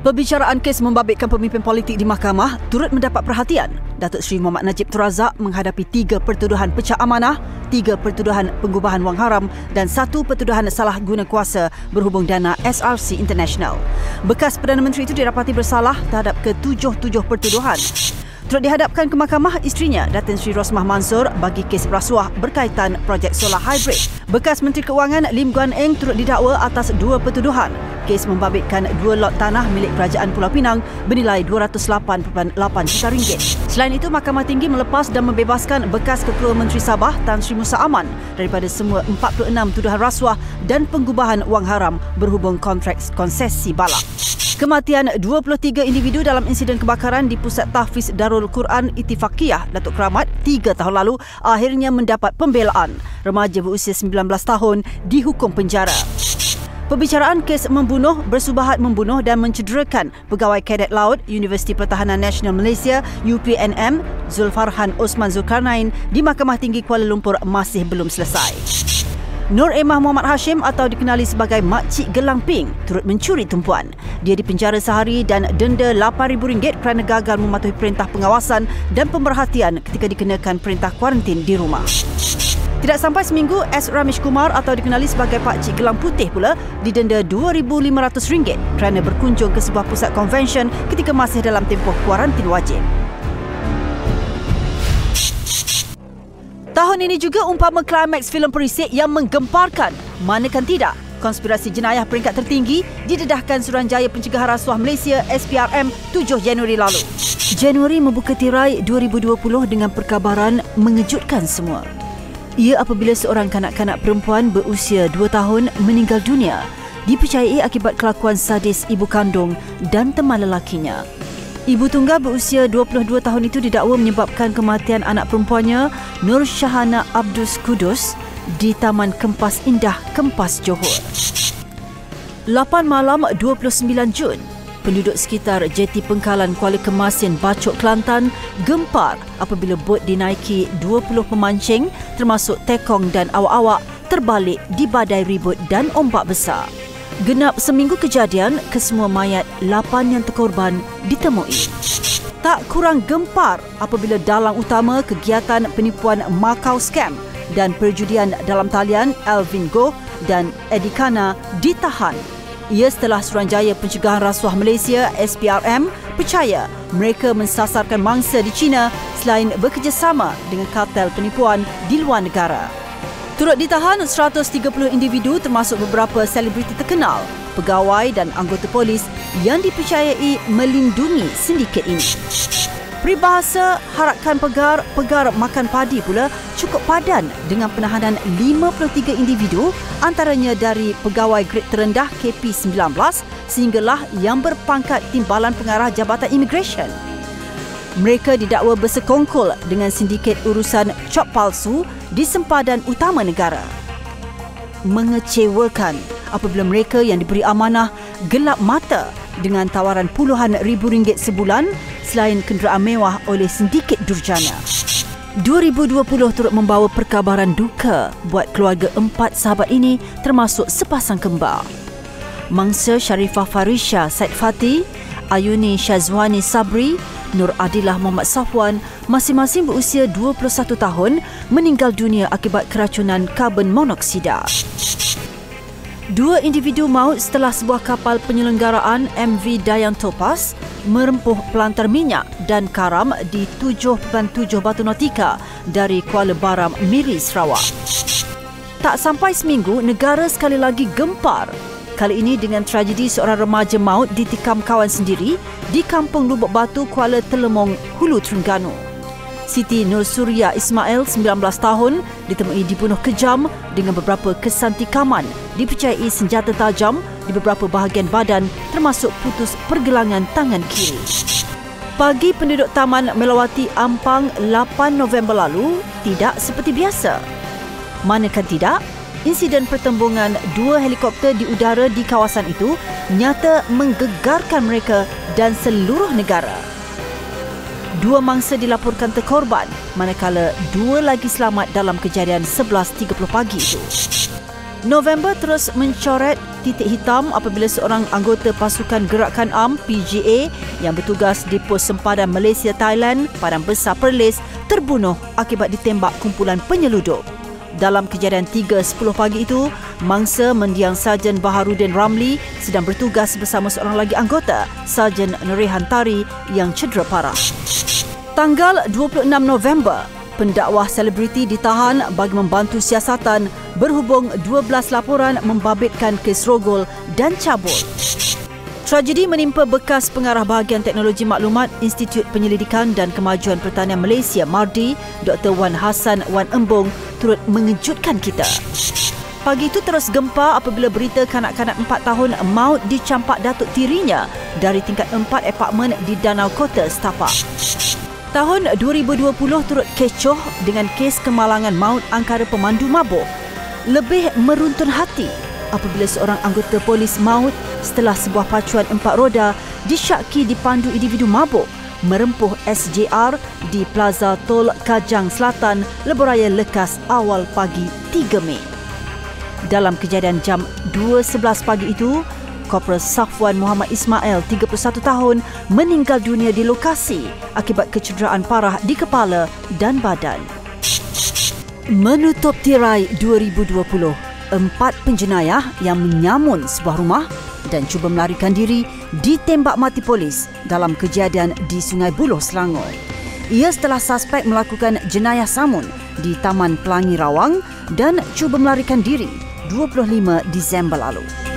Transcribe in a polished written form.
Perbicaraan kes membabitkan pemimpin politik di mahkamah turut mendapat perhatian. Datuk Seri Muhammad Najib Tun Razak menghadapi 3 pertuduhan pecah amanah, 3 pertuduhan pengubahan wang haram dan 1 pertuduhan salah guna kuasa berhubung dana SRC International. Bekas Perdana Menteri itu didapati bersalah terhadap ke-7 pertuduhan. Turut dihadapkan ke mahkamah isterinya, Datin Sri Rosmah Mansor bagi kes berasuah berkaitan projek solar hybrid. Bekas Menteri Keuangan Lim Guan Eng turut didakwa atas 2 pertuduhan. Kes membabitkan 2 lot tanah milik Kerajaan Pulau Pinang bernilai RM208.8 juta. Selain itu, Mahkamah Tinggi melepas dan membebaskan bekas Ketua Menteri Sabah Tan Sri Musa Aman daripada semua 46 tuduhan rasuah dan pengubahan wang haram berhubung kontrak konsesi balak. Kematian 23 individu dalam insiden kebakaran di Pusat Tahfiz Darul Quran Ittifaqiyah Datuk Keramat 3 tahun lalu akhirnya mendapat pembelaan. Remaja berusia 19 tahun dihukum penjara. Perbicaraan kes membunuh, bersubahat membunuh dan mencederakan pegawai kadet laut Universiti Pertahanan Nasional Malaysia UPNM Zulfarhan Osman Zulkarnain di Mahkamah Tinggi Kuala Lumpur masih belum selesai. Nur Emah Muhammad Hashim atau dikenali sebagai Makcik Gelang Pink turut mencuri tumpuan. Dia dipenjara sehari dan denda RM8,000 kerana gagal mematuhi perintah pengawasan dan pemerhatian ketika dikenakan perintah kuarantin di rumah. Tidak sampai seminggu, S. Ramesh Kumar atau dikenali sebagai Pakcik Gelang Putih pula didenda RM2,500 kerana berkunjung ke sebuah pusat konvensyen ketika masih dalam tempoh kuarantin wajib. Tahun ini juga umpama klimaks filem perisik yang menggemparkan. Manakan tidak, konspirasi jenayah peringkat tertinggi didedahkan Suruhanjaya Pencegahan Rasuah Malaysia SPRM 7 Januari lalu. Januari membuka tirai 2020 dengan perkabaran mengejutkan semua. Ia apabila seorang kanak-kanak perempuan berusia 2 tahun meninggal dunia dipercayai akibat kelakuan sadis ibu kandung dan teman lelakinya. Ibu tunggal berusia 22 tahun itu didakwa menyebabkan kematian anak perempuannya Nur Syahana Abdus Kudus di Taman Kempas Indah, Kempas, Johor. 8 malam 29 Jun, penduduk sekitar Jeti Pengkalan Kuala Kemasin, Bacok, Kelantan gempar apabila bot dinaiki 20 pemancing termasuk tekong dan awak-awak terbalik di badai ribut dan ombak besar. Genap seminggu kejadian, kesemua mayat 8 yang terkorban ditemui. Tak kurang gempar apabila dalang utama kegiatan penipuan Macau Scam dan perjudian dalam talian Alvin Goh dan Eddie Kana ditahan. Ia setelah Suruhanjaya Pencegahan Rasuah Malaysia SPRM percaya mereka mensasarkan mangsa di China selain bekerjasama dengan kartel penipuan di luar negara. Turut ditahan 130 individu termasuk beberapa selebriti terkenal, pegawai dan anggota polis yang dipercayai melindungi sindiket ini. Peribahasa harakan pegar makan padi pula cukup padan dengan penahanan 53 individu antaranya dari pegawai grade terendah KP19 sehinggalah yang berpangkat timbalan pengarah Jabatan Imigresen. Mereka didakwa bersekongkol dengan sindiket urusan cop palsu di sempadan utama negara. Mengecewakan apabila mereka yang diberi amanah gelap mata dengan tawaran puluhan ribu ringgit sebulan selain kenderaan mewah oleh sindiket durjana. 2020 turut membawa perkabaran duka buat keluarga 4 sahabat ini termasuk sepasang kembar. Mangsa Sharifah Farisha Said Fatih, Ayuni Syazwani Sabri, Nur Adilah Muhammad Safwan masing-masing berusia 21 tahun meninggal dunia akibat keracunan karbon monoksida. 2 individu maut setelah sebuah kapal penyelenggaraan MV Dayan Topaz merempuh pelantar minyak dan karam di 7.7 Batu Nautika dari Kuala Baram, Miri, Sarawak. Tak sampai seminggu, negara sekali lagi gempar. Kali ini dengan tragedi seorang remaja maut ditikam kawan sendiri di Kampung Lubuk Batu, Kuala Telemong, Hulu Terengganu. Siti Nur Suria Ismail, 19 tahun, ditemui dibunuh kejam dengan beberapa kesan tikaman, dipercayai senjata tajam di beberapa bahagian badan termasuk putus pergelangan tangan kiri. Pagi penduduk taman melawati Ampang 8 November lalu tidak seperti biasa. Manakan tidak, insiden pertembungan 2 helikopter di udara di kawasan itu nyata menggegarkan mereka dan seluruh negara. 2 mangsa dilaporkan terkorban, manakala 2 lagi selamat dalam kejadian 11.30 pagi itu. November terus mencoret titik hitam apabila seorang anggota pasukan gerakan ARM PGA yang bertugas di pos sempadan Malaysia Thailand Padang Besar Perlis terbunuh akibat ditembak kumpulan penyeludup. Dalam kejadian 3.10 pagi itu, mangsa mendiang Sarjan Baharudin Ramli sedang bertugas bersama seorang lagi anggota, Sarjan Nurihan Tari yang cedera parah. Tanggal 26 November, pendakwah selebriti ditahan bagi membantu siasatan berhubung 12 laporan membabitkan kes rogol dan cabul. Tragedi menimpa bekas pengarah bahagian teknologi maklumat Institut Penyelidikan dan Kemajuan Pertanian Malaysia MARDI, Dr. Wan Hassan Wan Embong turut mengejutkan kita. Pagi itu terus gempa apabila berita kanak-kanak 4 tahun maut dicampak datuk tirinya dari tingkat 4 apartmen di Danau Kota Setapak. Tahun 2020 turut kecoh dengan kes kemalangan maut angkara pemandu mabuk. Lebih meruntun hati apabila seorang anggota polis maut setelah sebuah pacuan 4 roda disyaki dipandu individu mabuk merempuh SJR di Plaza Tol Kajang Selatan, Lebuhraya Lekas awal pagi 3 Mei. Dalam kejadian jam 2.11 pagi itu, Korporal Safwan Muhammad Ismail, 31 tahun, meninggal dunia di lokasi akibat kecederaan parah di kepala dan badan. Menutup tirai 2020, 4 penjenayah yang menyamun sebuah rumah dan cuba melarikan diri ditembak mati polis dalam kejadian di Sungai Buloh, Selangor. Ia setelah suspek melakukan jenayah samun di Taman Pelangi Rawang dan cuba melarikan diri 25 Disember lalu.